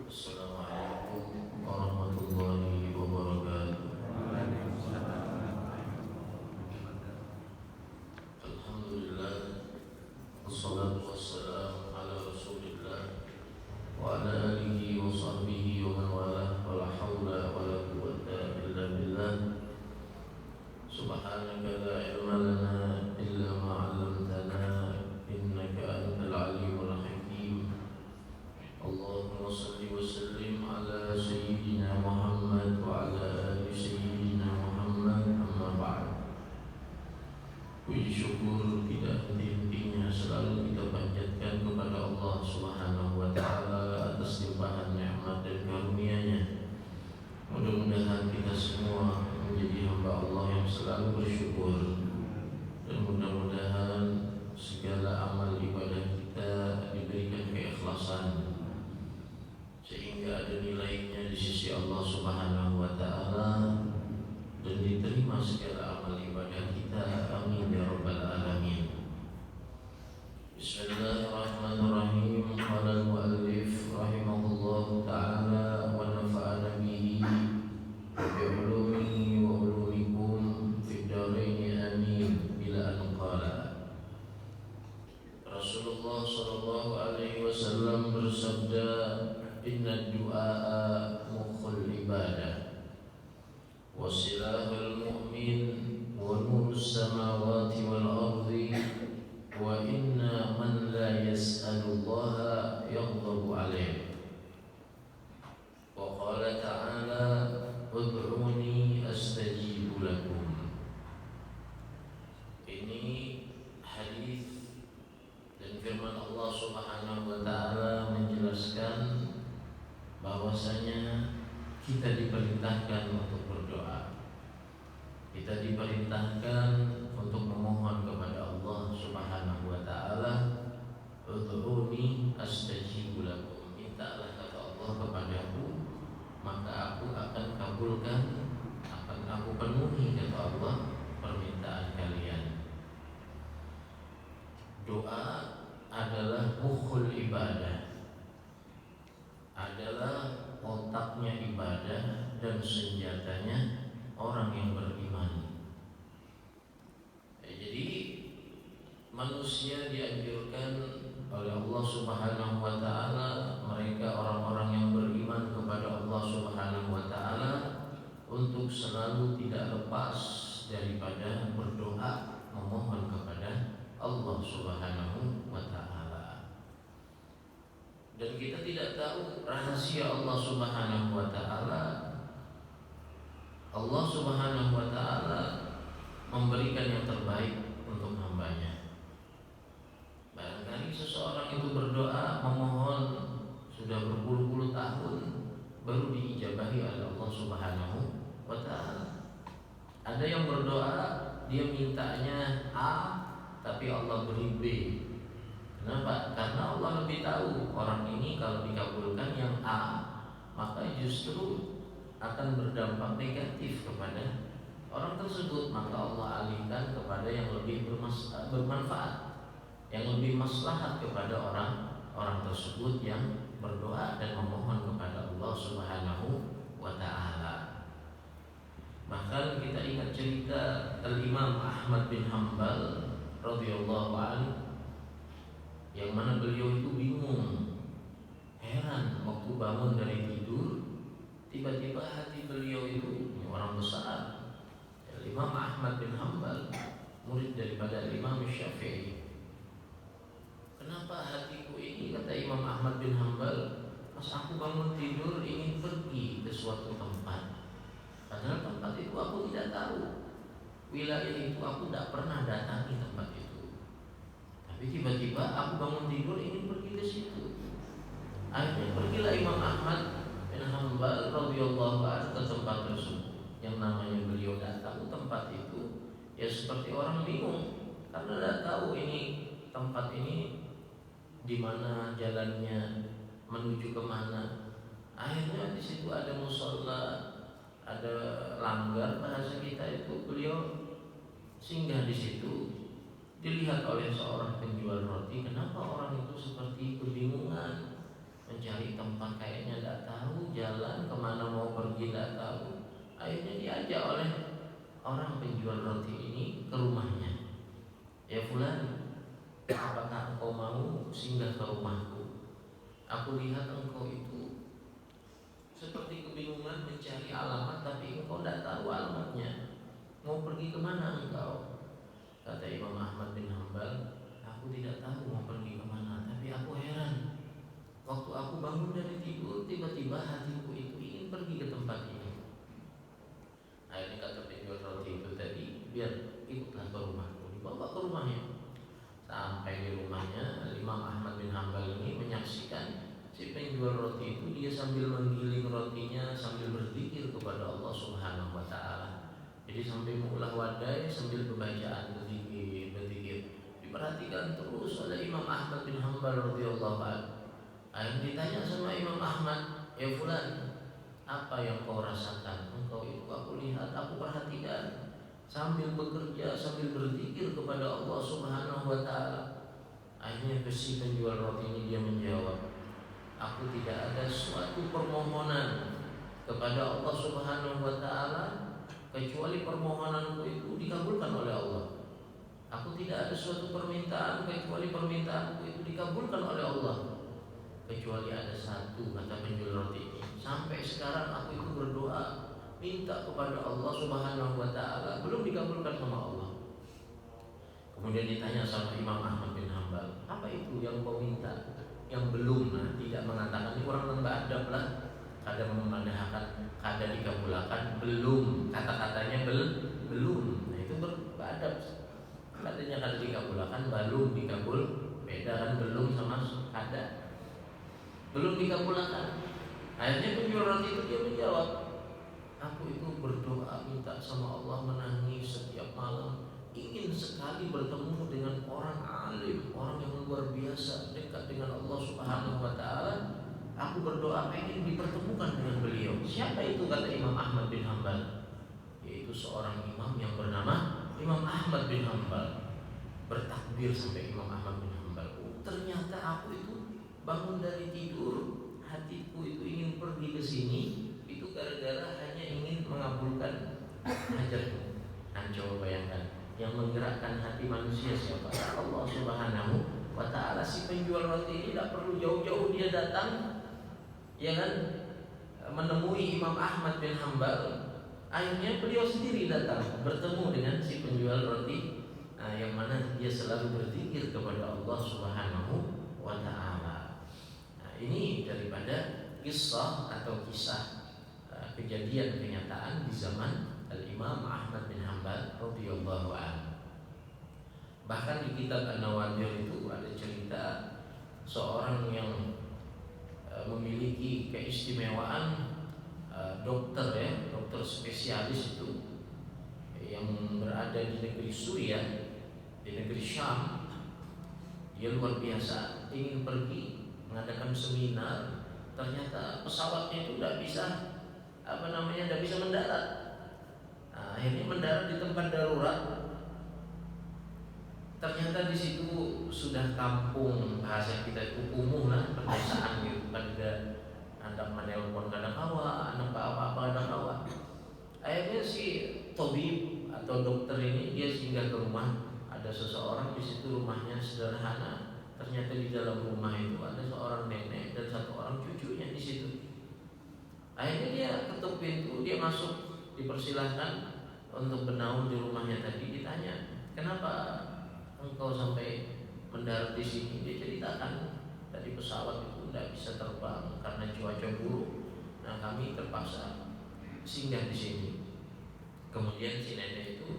Assalamualaikum warahmatullahi wabarakatuh. Alhamdulillah, wassalatu wassalamu ala rasulillah wa ala alihi wa sahbihi wa man walah, wa la hawla wa la quwwata illa billah. Subhanaka la ilma lana illa ma 'allamtana innaka antal alimul hakim. Allahumma salli wa sallim ala sayyidina Muhammad wa ala ali sayyidina Muhammad, amma ba'd. Puji syukur tidak henti-hentinya selalu kita panjatkan kepada Allah Subhanahu wa taala atas limpahan nikmat dan karunia-Nya. Mudah-mudahan kita semua menjadi hamba Allah yang selalu bersyukur, dan mudah-mudahan segala amal ibadah kita diberikan keikhlasan sehingga ada nilainya di sisi Allah Subhanahu wa taala dan diterima segala amal ibadah kita. Amin ya rabbal alamin. Bismillahirrahmanirrahim. Qala al-muallif rahimahullahu taala wa nafa'ana bihi bi ulumihi wa ulumikum fid dharain amin bila an qala. Rasulullah sallallahu alaihi wasallam bersabda, inna du'a mukhul ibadah wa silahul mu'min wa nurus samawati wal ardi wa inna man la yas'alullaha yaghdabu alaih. Wa qala ta'ala ud'uni astajibu lakum. Ini hadis dan firman Allah Subhanahu wa taala menjelaskan bahwasanya kita diperintahkan untuk berdoa. Kita diperintahkan untuk memohon kepada Allah Subhanahu wa taala, ud'uni astajibu lakum. Mintalah kata Allah kepadaku, maka aku akan kabulkan, akan aku penuhi kata Allah permintaan kalian. Doa adalah mukhul ibadah, adalah otaknya ibadah dan senjatanya orang yang beriman. Jadi manusia dianjurkan oleh Allah Subhanahu wa taala, mereka orang-orang yang beriman kepada Allah Subhanahu wa taala, untuk selalu tidak lepas daripada berdoa, memohon kepada Allah Subhanahu wa taala. Dan kita tidak tahu rahasia Allah Subhanahu wa taala. Allah Subhanahu wa taala memberikan yang terbaik untuk hambanya. Barangkali seseorang itu berdoa, memohon sudah berpuluh-puluh tahun baru diijabahi oleh Allah Subhanahu wa taala. Ada yang berdoa, dia mintanya A tapi Allah beri B. Kenapa? Karena Allah lebih tahu orang ini kalau dikabulkan yang A, maka justru akan berdampak negatif kepada orang tersebut. Maka Allah alihkan kepada yang lebih bermanfaat, yang lebih maslahat kepada orang tersebut yang berdoa dan memohon kepada Allah Subhanahu wa ta'ala. Bahkan kita ingat cerita Al-Imam Ahmad bin Hanbal radhiyallahu anhu, yang mana beliau itu bingung, heran waktu bangun dari tidur, tiba-tiba hati beliau itu, orang besar, Imam Ahmad bin Hanbal, murid daripada Imam Syafi'i. Kenapa hatiku ini, kata Imam Ahmad bin Hanbal, pas aku bangun tidur ingin pergi ke suatu tempat, padahal tempat itu aku tidak tahu, wilayah itu aku tidak pernah datangi tempat itu. Tapi tiba-tiba aku bangun tidur ingin pergi ke situ. Akhirnya pergilah Imam Ahmad bin Hanbal radhiyallahu anhu ke tempat tersebut. Yang namanya beliau tidak tahu tempat itu, ya seperti orang bingung karena tidak tahu ini tempat ini di mana jalannya, menuju kemana. Akhirnya di situ ada musola, ada langgar bahasa kita itu. Beliau singgah di situ. Dilihat oleh seorang penjual roti, kenapa orang itu seperti kebingungan mencari tempat, kayaknya tidak jalan, kemana mau pergi tidak tahu. Akhirnya diajak oleh orang penjual roti ini ke rumahnya. Ya fulan, apakah engkau mau singgah ke rumahku? Aku lihat engkau itu seperti kebingungan mencari alamat, tapi engkau tidak tahu alamatnya. Mau pergi kemana engkau? Kata Imam Ahmad bin Hambal, aku tidak tahu mau pergi kemana, tapi aku heran. Waktu aku bangun dari tidur, tiba-tiba hatiku itu ingin pergi ke tempat ini. Akhirnya kata penjual roti itu tadi, biar ikutlah ke rumahku. Dibawa ke rumahnya. Sampai di rumahnya, Imam Ahmad bin Hambal ini menyaksikan si penjual roti itu dia sambil menggiling rotinya, sambil berzikir kepada Allah Subhanahu wa taala. Jadi sambil mengulah wadai, sambil pembacaan berzikir. Diperhatikan terus oleh Imam Ahmad bin Hambal radhiyallahu anhu. Akhirnya ditanya sama Imam Ahmad, ya fulan, apa yang kau rasakan? Engkau itu aku lihat, aku perhatikan sambil bekerja, sambil berzikir kepada Allah Subhanahu wa taala. Akhirnya si penjual roti ini dia menjawab, aku tidak ada suatu permohonan kepada Allah Subhanahu wa taala kecuali permohonanku itu dikabulkan oleh Allah. Aku tidak ada suatu permintaan kecuali permintaanku itu dikabulkan oleh Allah. Kecuali ada satu, kata penjual roti ini, sampai sekarang aku itu berdoa minta kepada Allah Subhanahu wa taala belum dikabulkan sama Allah. Kemudian ditanya sama Imam Ahmad bin Hambal, apa itu yang kau minta yang belum? Tidak mengatakan, ini orang lembah adab lah, kadang memandahkan kada dikabulkan, belum, kata-katanya belum. Nah itu beradab. Katanya kada dikabulkan, belum dikabul, beda kan belum sama kada. Belum dikabulkan. Akhirnya penjual roti itu dia menjawab, aku itu berdoa minta sama Allah, menangis setiap malam, ingin sekali bertemu dengan orang alim, orang yang luar biasa dekat dengan Allah Subhanahu wa taala. Aku berdoa ingin dipertemukan dengan beliau. Siapa itu? Kata Imam Ahmad bin Hambal, yaitu seorang imam yang bernama Imam Ahmad bin Hambal. Bertakbir sampai Imam Ahmad bin Hambal, ternyata aku itu bangun dari tidur, hatiku itu ingin pergi ke sini, itu gara-gara hanya ingin mengabulkan hajatku. Coba bayangkan, yang menggerakkan hati manusia siapa? Allah Subhanahu wa taala. Si penjual roti ini tidak perlu jauh-jauh dia datang, ya kan, menemui Imam Ahmad bin Hambal. Akhirnya beliau sendiri datang bertemu dengan si penjual roti, yang mana dia selalu berzikir kepada Allah Subhanahu wa taala. Ini daripada kisah atau kisah kejadian kenyataan di zaman Al-Imam Ahmad bin Hambal radhiyallahu anhu. Bahkan di kitab An-Nawadir itu ada cerita seorang yang memiliki keistimewaan, dokter spesialis itu yang berada di negeri Suriah, di negeri Syam. Dia luar biasa ingin pergi mengadakan seminar, ternyata pesawatnya itu tidak bisa mendarat. Akhirnya mendarat di tempat darurat. Ternyata di situ sudah kampung, bahasa kita itu kumuh lah, pedesaan gitu. Anak menelpon kadang kawa, anak apa kadang kawa. Akhirnya si tabib atau dokter ini dia singgah ke rumah. Ada seseorang di situ, rumahnya sederhana. Ternyata di dalam rumah itu ada seorang nenek dan satu orang cucunya di situ. Akhirnya dia ketuk pintu, dia masuk, dipersilahkan untuk bernaung di rumahnya tadi. Ditanya, kenapa engkau sampai mendarat di sini? Dia ceritakan, tadi pesawat itu tidak bisa terbang karena cuaca buruk. Nah kami terpaksa singgah di sini. Kemudian si nenek itu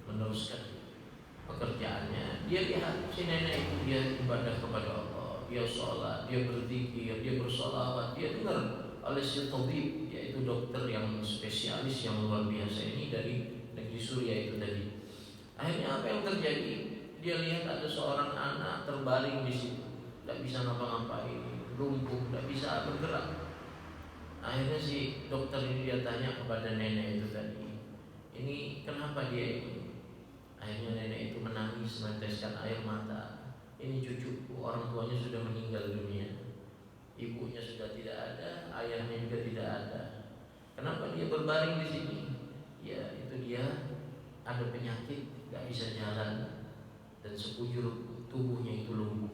meneruskan pekerjaannya. Dia lihat si nenek itu dia ibadah kepada Allah, dia sholat, dia berzikir, dia bersolawat. Dia dengar oleh si tabib, yaitu dokter yang spesialis yang luar biasa ini dari negeri Suriah itu tadi. Akhirnya apa yang terjadi? Dia lihat ada seorang anak terbaring di situ, tidak bisa ngapa-ngapain, lumpuh, tidak bisa bergerak. Akhirnya si dokter ini dia tanya kepada nenek itu tadi, ini kenapa dia ini? Akhirnya nenek itu menangis, meneteskan air mata. Ini cucuku, orang tuanya sudah meninggal dunia. ibunya sudah tidak ada, ayahnya juga tidak ada. Kenapa dia berbaring di sini? Ya itu dia ada penyakit, nggak bisa jalan dan sekujur tubuhnya itu lumpuh.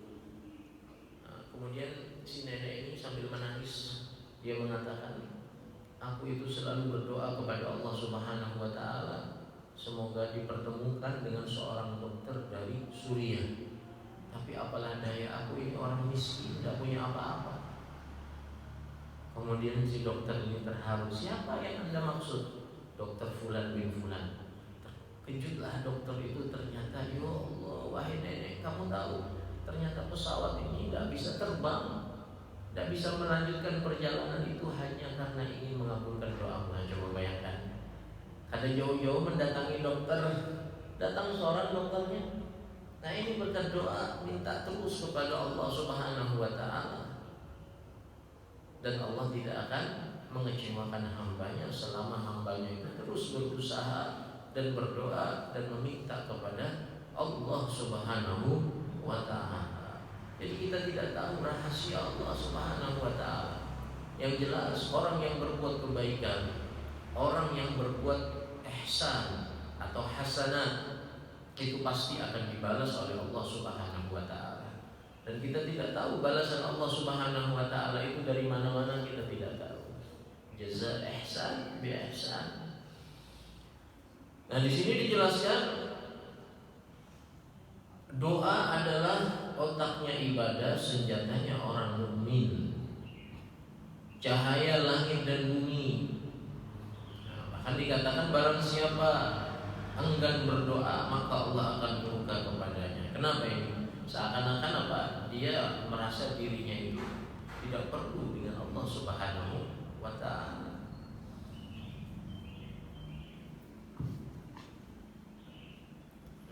Kemudian si nenek ini sambil menangis, dia mengatakan, aku itu selalu berdoa kepada Allah Subhanahu wa Ta'ala, semoga dipertemukan dengan seorang dokter dari Suriah. Tapi apalah daya, aku ini orang miskin, tidak punya apa-apa. Kemudian si dokter ini terharu, siapa yang Anda maksud? Dokter Fulan bin Fulan. Terkejutlah dokter itu, ternyata ya Allah, wahai nenek, kamu tahu ternyata pesawat ini tidak bisa terbang, tidak bisa melanjutkan perjalanan itu hanya karena ingin mengabulkan doa. Nah, coba bayangkan, ada jauh-jauh mendatangi dokter, datang seorang dokternya. Nah ini berkat doa, minta terus kepada Allah Subhanahu wa Ta'ala, dan Allah tidak akan mengecewakan hambanya selama hambanya itu terus berusaha dan berdoa dan meminta kepada Allah Subhanahu wa Ta'ala. Jadi kita tidak tahu rahasia Allah Subhanahu wa Ta'ala. Yang jelas orang yang berbuat kebaikan, orang yang berbuat ihsan atau hasanat, itu pasti akan dibalas oleh Allah Subhanahu wa Ta'ala. Dan kita tidak tahu balasan Allah Subhanahu wa Ta'ala itu dari mana-mana, kita tidak tahu. Jaza ihsan bi ihsan. Nah di sini dijelaskan doa adalah otaknya ibadah, senjatanya orang mukmin, cahaya langit dan bumi. Nah, bahkan dikatakan barang siapa enggan berdoa maka Allah akan murka kepadanya. Kenapa ini? Seakan-akan apa? Dia merasa dirinya itu tidak perlu dengan Allah Subhanahu wa Ta'ala.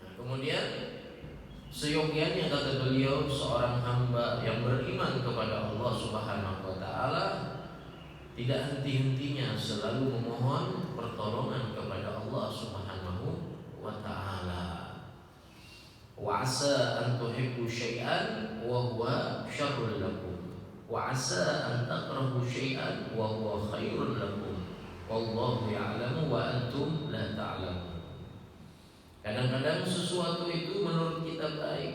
Nah, kemudian seyogianya kata beliau, seorang hamba yang beriman kepada Allah Subhanahu wa Ta'ala tidak henti-hentinya selalu memohon pertolongan kepada Allah Subhanahu wa Ta'ala. Wa asa an tuhibbu syai'an wa huwa syarrun lakum, wa asa an takrahu syai'an wa huwa khairun lakum, wallahu ya'lamu wa antum la ta'lamun. Kadang-kadang sesuatu itu menurut kita baik,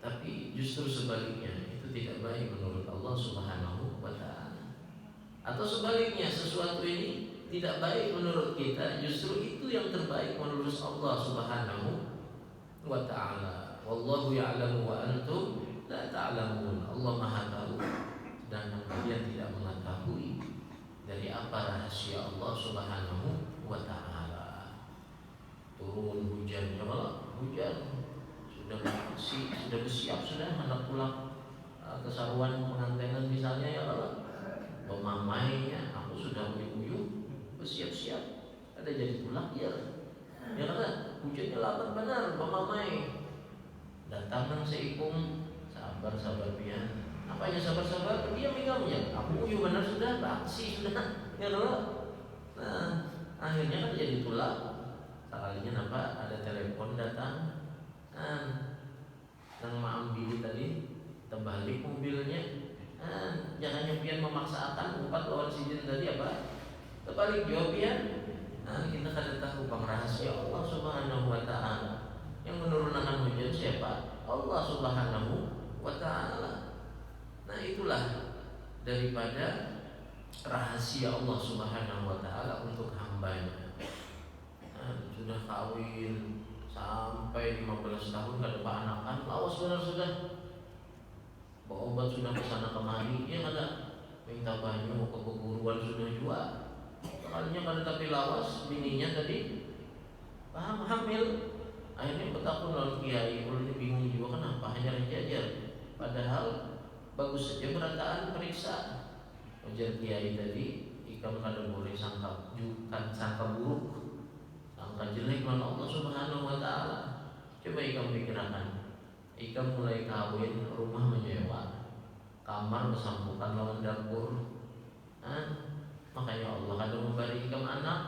tapi justru sebaliknya itu tidak baik menurut Allah Subhanahu wa Ta'ala. Atau sebaliknya, sesuatu ini tidak baik menurut kita, justru itu yang terbaik menurut Allah Subhanahu wa Ta'ala. Wallahu ya'lamu wa antum la ta'lamun. Allah Maha tahu dan kalian tidak mengetahui dari apa rahasia Allah Subhanahu wa Ta'ala. Turun hujan, ya Allah, hujan sudah bersiap sudah anak pulang ke saruan pengantinan misalnya, ya Allah, pemamainya aku sudah uyuh bersiap-siap, ada jadi pulang ya kan, hujannya lambat benar, pemamai datang seikung, sabar pian, apanya sabar diam, aku uyuh benar sudah, baksi sudah, ya Allah. Nah akhirnya kan jadi pulang. Sekalinya apa? Ada telepon datang, yang maambil tadi terbalik mobilnya, jangan nyobian memaksakan 4 lawan sidin tadi apa? Terbalik jawab ya. Nah kita kada tahu rahasia Allah Subhanahu wa Ta'ala. Yang menurunkan hujan siapa? Allah Subhanahu wa Ta'ala. Nah itulah daripada rahasia Allah Subhanahu wa Ta'ala untuk hambanya. Sudah kawin sampai 15 tahun kada anakan, lawas benar sudah. Bawa obat sudah kesana kemari, ya kada minta banyu ke keguruan sudah juga. Sekalinya kada tapi lawas, bininya tadi paham hamil. Akhirnya bertakun lawan kiai, ulun bingung juga kenapa hanya jajar. Padahal bagus saja berataan periksa. Ujar kiai tadi, ikam kada boleh sangka buruk, sangka jelek lawan Allah Subhanahu wa Ta'ala. Coba ikam pikirkan, ikam mulai kawin, rumah menyewa, kamar bersampukan lawan dapur, makanya Allah kada memberi ikam anak.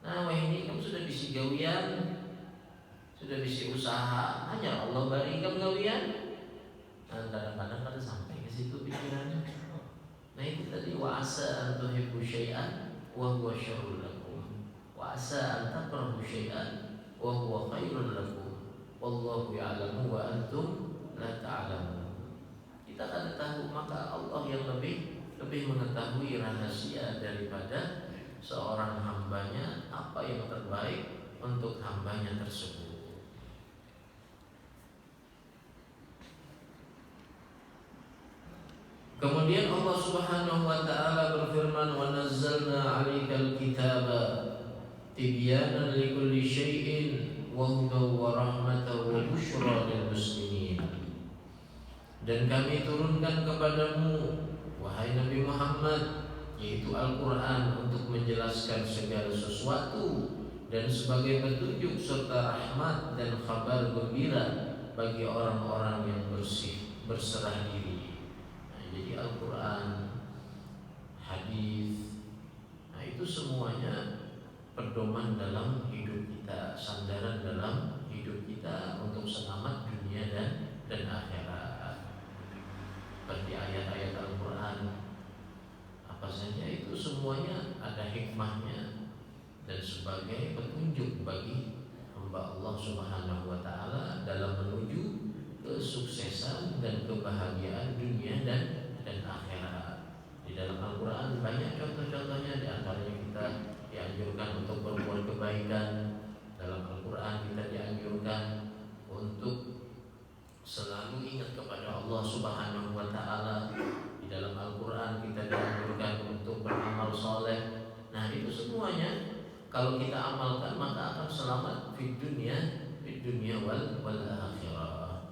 Nah ini ikam sudah bisi gawian, sudah bisi usaha, hanya Allah beri ikam gawian. Nah yang kadang-kadang kada sampai ke situ pikirannya. Nah itu tadi wa asa an tuhibbu syai'an wa huwa syarrun lakum. Wa asa an takrahu syai'an wa huwa khairun lakum. Wallahu ya'lamu wa antum la ta'lamun. Kita kada tahu, maka Allah yang lebih mengetahui rahasia daripada seorang hambanya apa yang terbaik untuk hambanya tersebut. Kemudian Allah Subhanahu wa taala berfirman, "Wa nazzalna 'alaikal kitaba tibyanan likulli syai'in wa hudan wa rahmatan wa busyra lil muslimin." Dan kami turunkan kepadamu wahai Nabi Muhammad, yaitu Al-Qur'an, untuk menjelaskan segala sesuatu dan sebagai petunjuk serta rahmat dan kabar gembira bagi orang-orang yang berserah diri. Jadi Al-Quran, hadis, nah itu semuanya pedoman dalam hidup kita, sandaran dalam hidup kita untuk selamat dunia dan akhirat. Seperti ayat-ayat Al-Quran apa saja itu semuanya ada hikmahnya dan sebagai petunjuk bagi hamba Allah Subhanahu wa taala dalam menuju kesuksesan dan kebahagiaan dunia dan akhirat. Di dalam Al-Quran banyak contoh-contohnya, di antaranya kita dianjurkan untuk berbuat kebaikan. Dalam Al-Quran kita dianjurkan untuk selalu ingat kepada Allah Subhanahu wa taala. Di dalam Al-Quran kita dianjurkan untuk beramal soleh. Nah itu semuanya kalau kita amalkan maka akan selamat di dunia wal akhirah.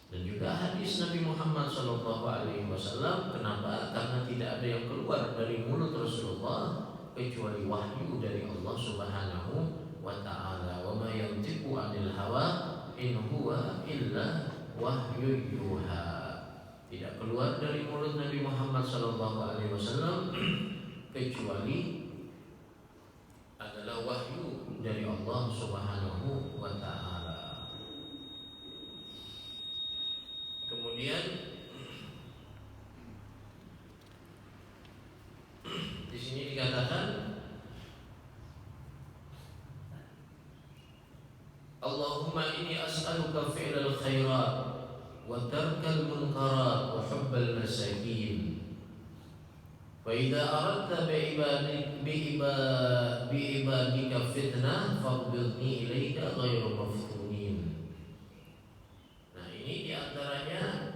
Dan juga hadis Nabi Muhammad SAW, kenapa? Karena tidak ada yang keluar dari mulut Rasulullah kecuali wahyu dari Allah Subhanahu wa taala. Wa ma yantiqu 'anil hawa in huwa illa wahyu yuha. Tidak keluar dari mulut Nabi Muhammad SAW kecuali adalah wahyu dari Allah Subhanahu wa taala. Kemudian di sini dikatakan Allahumma inni as'aluka fi'lal khairat wa tarkal munkarat wa hubbal masakin. Fa idza aradta bi'ibadika fitnah faqbidni ilaika ghairu maftunin. Nah ini diantaranya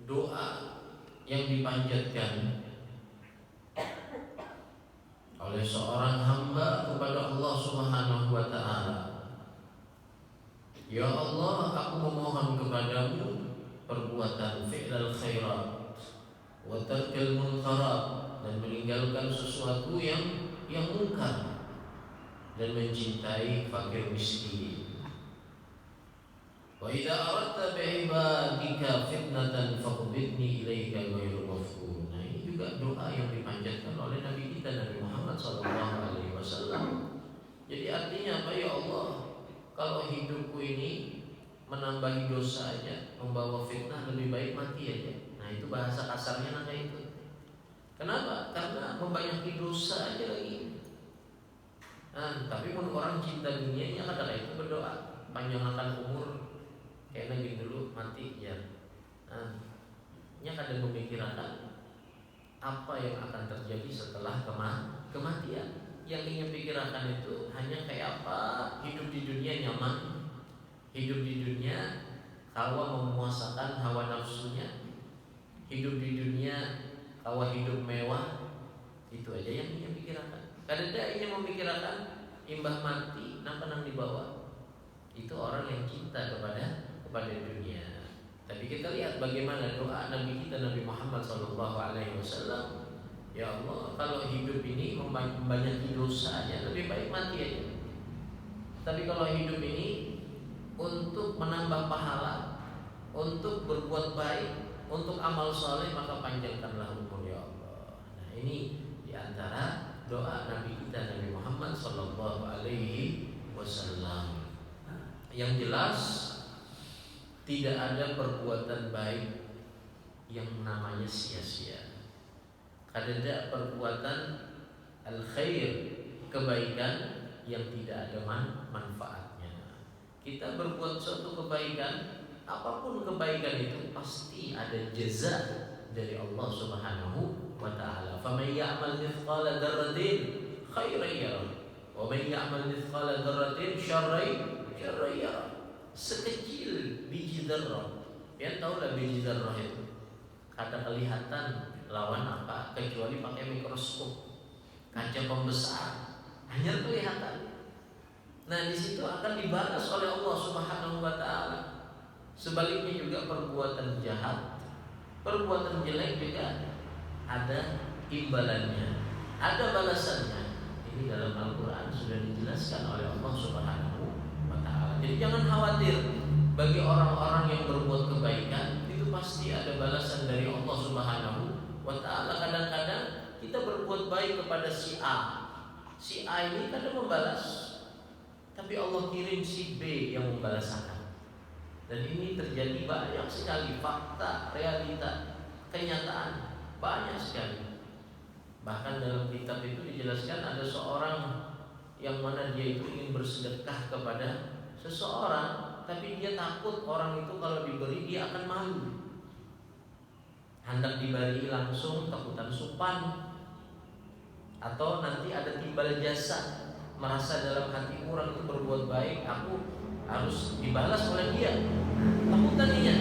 doa yang dipanjatkan oleh seorang hamba kepada Allah Subhanahu wa taala. Ya Allah, aku memohon kepadamu perbuatan fi'lal khairat wa tarkil munkarat, dan meninggalkan sesuatu yang mungkar dan mencintai fakir miskin. Wa idza aradta bi'ibadika fitnatan faqbidni ilaika ghairu mafqud. Nah, ini juga doa yang dipanjatkan oleh Nabi kita Nabi Muhammad SAW. Jadi artinya apa? Ya Allah, kalau hidupku ini menambahi dosa aja, membawa fitnah, lebih baik mati aja. Nah, itu bahasa kasarnya nada itu. Kenapa? Karena membanyakin dosa aja lagi. Nah, tapi pun orang cinta dunianya kadang itu berdoa panjangkan umur. Kayak lagi dulu mati ya. Nah, nya kadang memikirkan apa yang akan terjadi setelah kematian. Yang ingin pikirkan itu hanya kayak apa hidup di dunia nyaman, hidup di dunia kawa memuasakan hawa nafsunya, hidup di dunia kawa hidup mewah. Itu aja yang ingin pikirkan. Kadang ingin memikirkan imbah mati napa nang dibawa. Itu orang yang cinta kepada dunia. Tapi kita lihat bagaimana doa Nabi kita Nabi Muhammad SAW. Ya Allah, kalau hidup ini membanyakin dosanya, lebih baik mati aja. Tapi kalau hidup ini untuk menambah pahala, untuk berbuat baik, untuk amal soleh, maka panjangkanlah umur ya Allah. Nah ini diantara doa Nabi kita Nabi Muhammad SAW. Yang jelas Tidak ada perbuatan baik yang namanya sia-sia. Ada perbuatan al-khair, kebaikan yang tidak ada manfaatnya. Kita berbuat suatu kebaikan, apapun kebaikan itu pasti ada jaza dari Allah Subhanahu wa taala. Faman ya'mal mithqala dzarratin khairan yarah wa man ya'mal mithqala dzarratin syarran yarah. Sekecil biji dzarrah. Ya tahu lah biji dzarrah itu. Kada kelihatan lawan apa kecuali pakai mikroskop, kaca pembesar, hanya kelihatan. Nah, di situ akan dibalas oleh Allah Subhanahu wa taala. Sebaliknya juga perbuatan jahat, perbuatan jelek juga ada imbalannya, ada balasannya. Ini dalam Al-Qur'an sudah dijelaskan oleh Allah Subhanahu wa taala. Jadi jangan khawatir, bagi orang-orang yang berbuat kebaikan itu pasti ada balasan dari Allah Subhanahu wa taala. Kadang-kadang kita berbuat baik kepada si A. Si A ini kadang membalas, tapi Allah kirim si B yang membalaskan. Dan ini terjadi banyak sekali, fakta, realita, kenyataan banyak sekali. Bahkan dalam kitab itu dijelaskan ada seorang yang mana dia itu ingin bersedekah kepada seseorang, tapi dia takut orang itu kalau diberi dia akan malu. Hendak diberi langsung takutan supan, atau nanti ada timbal jasa, merasa dalam hati orang itu berbuat baik, aku harus dibalas oleh dia. Takutan dia.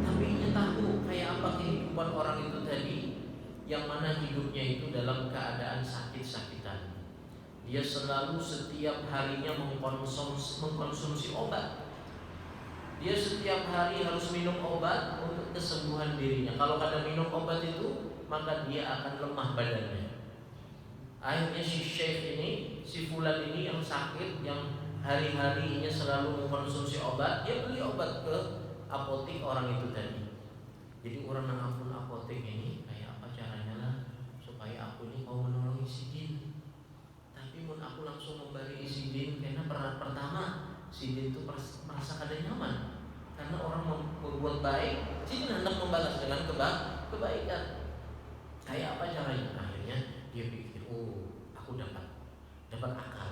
Tapi dia tahu kayak apa kehidupan orang itu tadi, yang mana hidupnya itu dalam keadaan sakit-sakitan. Dia selalu setiap harinya mengkonsumsi obat. Dia setiap hari harus minum obat untuk kesembuhan dirinya. Kalau kada minum obat itu, maka dia akan lemah badannya. Akhirnya si syekh ini, si fulan ini yang sakit, yang hari-harinya selalu mengkonsumsi obat, dia beli obat ke apotek orang itu tadi. Jadi orang yang ampun apotek ini, kayak apa caranya lah supaya aku ini mau menolong Isidin. Tapi mun aku langsung memberi Isidin, karena pertama Sidin itu merasa kada nyaman, karena orang berbuat baik, Sidin hendak membalas dengan kebaikan. Kayak apa caranya? Akhirnya dia pikir, oh aku dapat akal.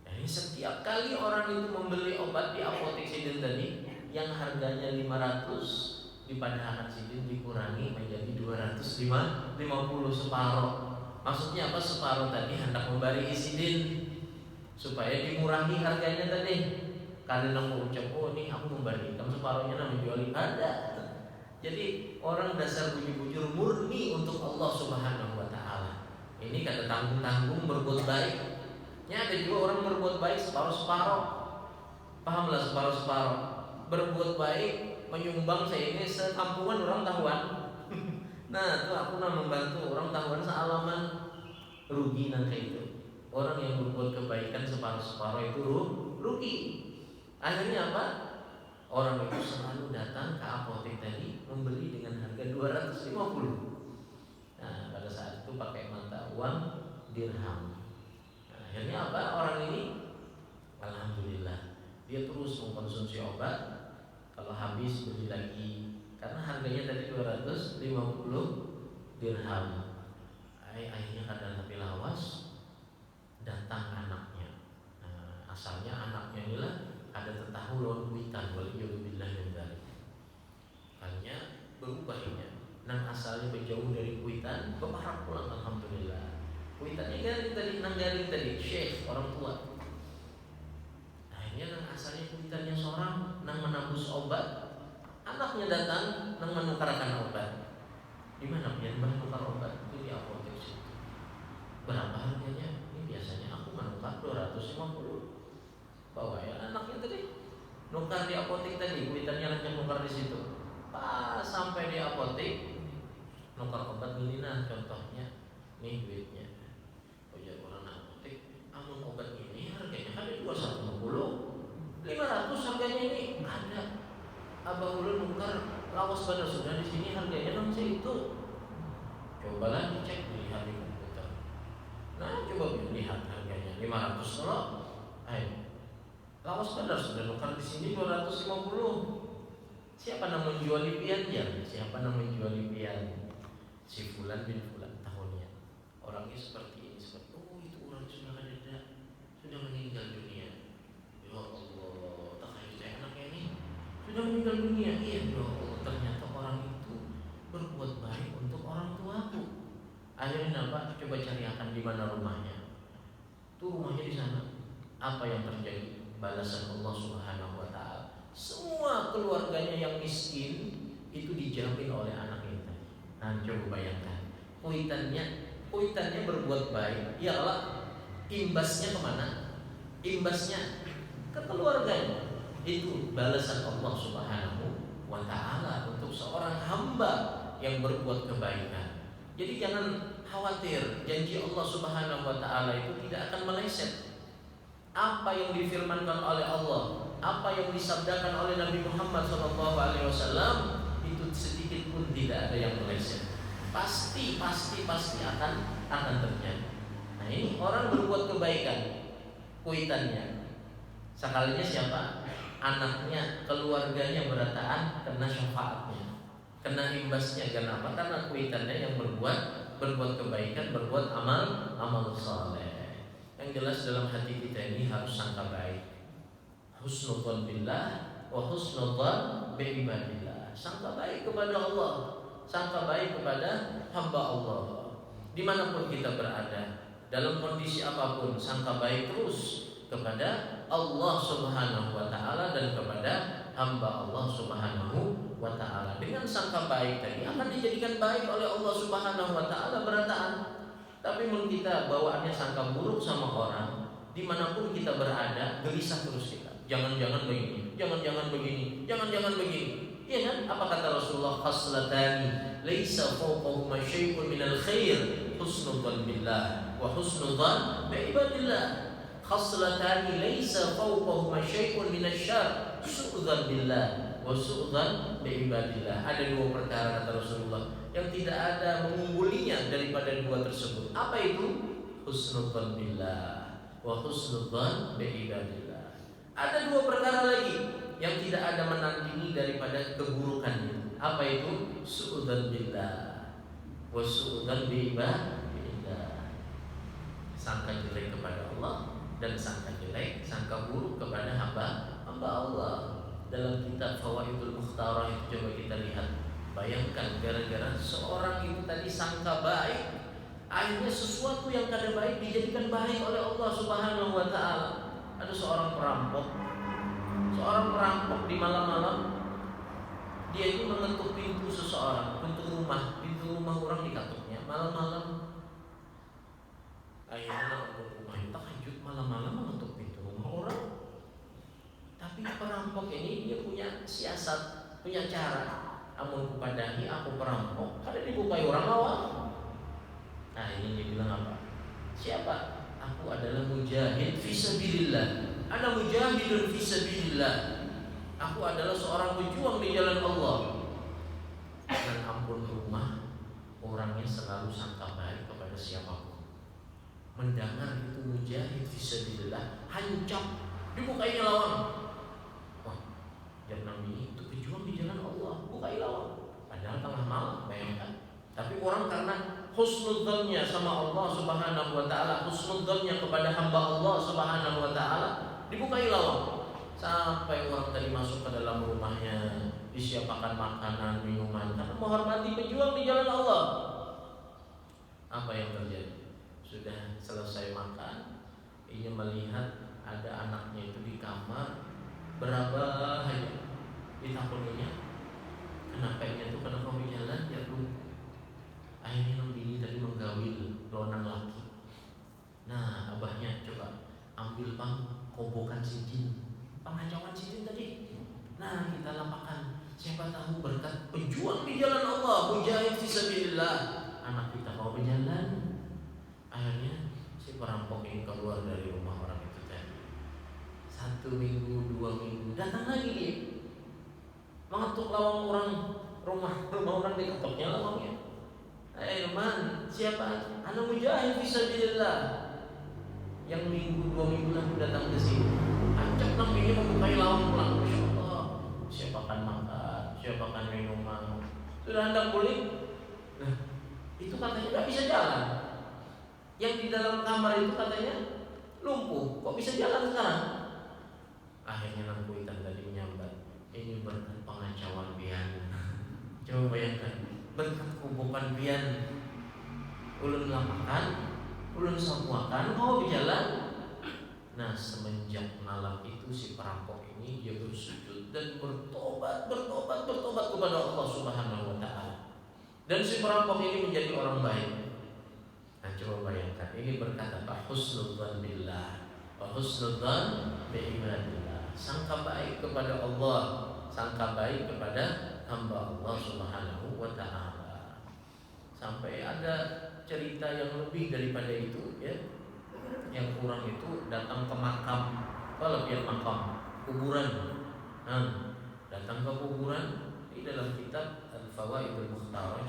Jadi setiap kali orang itu membeli obat di apotek Sidin tadi, yang harganya 500, di padahalkan Sidin dikurangi menjadi 250, separuh. Maksudnya apa? Separuh tadi hendak memberi Sidin supaya dimurangi harganya tadi. Kalian mau ucap, oh ini aku memberi kamu separuhnya, nak menjual ada. Jadi orang dasar bujur-bujur murni untuk Allah Subhanahu wa taala. Ini kata tanggung-tanggung berbuat baik. Ya, ada juga orang berbuat baik separuh-separuh. Pahamlah separuh-separuh. Berbuat baik menyumbang saya ini sekampungan orang tahuan. Nah, itu aku nak membantu orang tahuan sealaman, rugi nanti itu. Orang yang berbuat kebaikan separuh-separuh itu rugi. Akhirnya apa? Orang itu selalu datang ke apotek tadi membeli dengan harga 250. Nah, pada saat itu pakai mata uang dirham. Nah, akhirnya apa? Orang ini alhamdulillah dia terus mengkonsumsi obat. Kalau habis beli lagi, karena harganya tadi 250 dirham. Akhirnya kadang tapi lawas, datang anaknya. Nah, asalnya anaknya inilah ada tetahu lawan kuitan, waliyulillah min dzalik. Hanya berubahnya. Nang asalnya berjauh dari kuitan, berharap pulang alhamdulillah. Kuitannya garing tadi, nang garing tadi, syekh orang tua. Akhirnya nang asalnya kuitannya seorang, nang menabus obat, anaknya datang nang menukarkan obat. Di mana pian menukar obat? Itu di apotek situ. Berapa harganya? Ini biasanya aku menukar 250. Bawa ya anaknya tadi nukar di apotek tadi, kuitannya langsung nukar di situ. Pas sampai di apotek, nukar obat ini nah contohnya, nih duitnya. Oh ya orang apotek, amun obat ini harganya kan 250, 500 harganya ini ada. Abah ulun nukar lawas pada sudah di sini harganya nang segitu. Cobalah dicek, dilihat di komputer. Nah coba lihat harganya 500 kalau, lawas pada sudah nukar di sini 250. Siapa nama menjual pian ya? Siapa nama menjual pian? Si Fulan bin Fulan tahunnya. Orangnya seperti ini, seperti itu orang sudah ada, sudah meninggal dunia. Ya Allah, tak kayak anaknya ini sudah meninggal dunia. Iya ya Allah, ternyata orang itu berbuat baik untuk orang tuaku. Akhirnya apa? Coba carikan di mana rumahnya. Tuh rumahnya di sana. Apa yang terjadi? Balasan Allah Subhanahu wa taala. Semua keluarganya yang miskin itu dijamin oleh anak itu. Nah, coba bayangkan. Kuitannya berbuat baik. Iyalah, imbasnya kemana? Imbasnya ke keluarganya. Itu balasan Allah Subhanahu wa taala untuk seorang hamba yang berbuat kebaikan. Jadi jangan khawatir, janji Allah Subhanahu wa taala itu tidak akan meleset. Apa yang difirmankan oleh Allah, apa yang disabdakan oleh Nabi Muhammad SAW itu sedikit pun tidak ada yang meleset. Pasti akan terjadi. Nah, ini orang berbuat kebaikan, kuitannya sekalinya siapa? Anaknya, keluarganya berataan kena syafaatnya, kena imbasnya. Kenapa? Karena kuitannya yang berbuat kebaikan, berbuat amal saleh. Yang jelas dalam hati kita ini harus sangka baik. Husnudzon billah wa husnudzon bi ibadillah. Sangka baik kepada Allah, sangka baik kepada hamba Allah. Dimanapun kita berada, dalam kondisi apapun, sangka baik terus kepada Allah Subhanahu wa taala dan kepada hamba Allah Subhanahu wa taala. Dengan sangka baik tadi akan dijadikan baik oleh Allah Subhanahu wa taala berataan. Tapi mun kita bawaannya sangka buruk sama orang, dimanapun kita berada, gelisah terus kita. Jangan-jangan begini, jangan-jangan begini, jangan-jangan begini. Iya kan? Apa kata Rasulullah? Khaslatani laisa fawqahuma syai'un minal khair, husnudzan billah wa husnudzan bi ibadillah. Khaslatani laisa fawqahuma syai'un minasyarr, su'dzan billah wa su'dzan bi ibadillah. Ada dua perkara kata Rasulullah yang tidak ada mengunggulinya daripada dua tersebut. Apa itu? Husnudzan billah wa husnudzan bi ibadillah. Ada dua perkara lagi yang tidak ada menandingi daripada keburukannya. Apa itu? Su'udzan billah wa su'udzan bi ibadillah. Sangka jelek kepada Allah dan sangka jelek, sangka buruk kepada hamba Allah. Dalam kitab Fawaidul Mukhtarah itu coba kita lihat. Bayangkan gara-gara seorang itu tadi sangka baik, akhirnya sesuatu yang kada baik dijadikan baik oleh Allah Subhanahu wa taala. Ada seorang perampok di malam-malam dia itu mengetuk pintu seseorang, pintu rumah orang dikatuknya malam-malam. Akhirnya rumah itu tahajud malam-malam mengetuk pintu rumah orang. Tapi perampok ini dia punya siasat, punya cara. Amun kupadahi aku perampok, kada dibukai orang awam. Nah, ini dia bilang apa? Siapa? Aku adalah mujahid fisabilillah. Ana mujahidun fisabilillah. Aku adalah seorang pejuang di jalan Allah. Dan ampun rumah, orangnya selalu sangka baik kepada siapapun. Mendengar itu mujahid fisabilillah, hancap, dibukainya lawang. Wah, dan Nabi itu pejuang di jalan Allah, bukai lawang. Padahal tengah malam, bayangkan. Tapi orang karena husnudzannya sama Allah Subhanahu wa taala, husnudzannya kepada hamba Allah Subhanahu wa taala, dibukai lawang. Sampai orang tadi masuk ke dalam rumahnya, disiapkan makanan, minuman, karena menghormati pejuang di jalan Allah. Apa yang terjadi? Sudah selesai makan, ia melihat ada anaknya itu di kamar, berapa hanya ditakuninya. Kenapa itu? Kenapa kamu jalan? Ya belum. Akhirnya ini tadi menggawil lonang laki. Nah, abahnya coba ambil kobokan cincin, pengacauan cincin tadi. Nah, kita lapakan. Siapa tahu berkat pejuang di jalan Allah, mujahid fisabilillah, anak kita mau berjalan. Akhirnya si perampok ini keluar dari rumah orang itu tadi. 1 minggu, 2 minggu, datang lagi dia, mengetuk lawang rumah orang, diketoknya lawangnya. Man, siapa? Anak mujahid fisabilillah. Yang minggu, 2 minggu lalu datang ke sini, acak nampaknya membukai lawang pulang. Masya Allah, siapakan makan, bawakan minuman, sudah hendak pulih. Nah, itu katanya nggak bisa jalan. Yang di dalam kamar itu katanya lumpuh, kok bisa jalan sekarang? Akhirnya Nang Kuitan tadi menyambat, ini berkat pengacauan pian. Coba bayangkan, berkat kubukan pian, ulun lapakan, ulun sapuakan, mau berjalan. Nah, semenjak malam itu si perampok ini dia bersujud dan bertobat kepada Allah Subhanahu wa taala. Dan si perampok ini menjadi orang baik. Nah, coba bayangkan, ini berkata husnudzan billah wa husnudzan bi ibadillah. Sangka baik kepada Allah, sangka baik kepada hamba Allah Subhanahu wa taala. Sampai ada cerita yang lebih daripada itu, ya. Yang kurang itu datang ke makam, apa lebih makam, kuburan. Datang ke kuburan di dalam kitab Al-Fawaidul Mukhtarah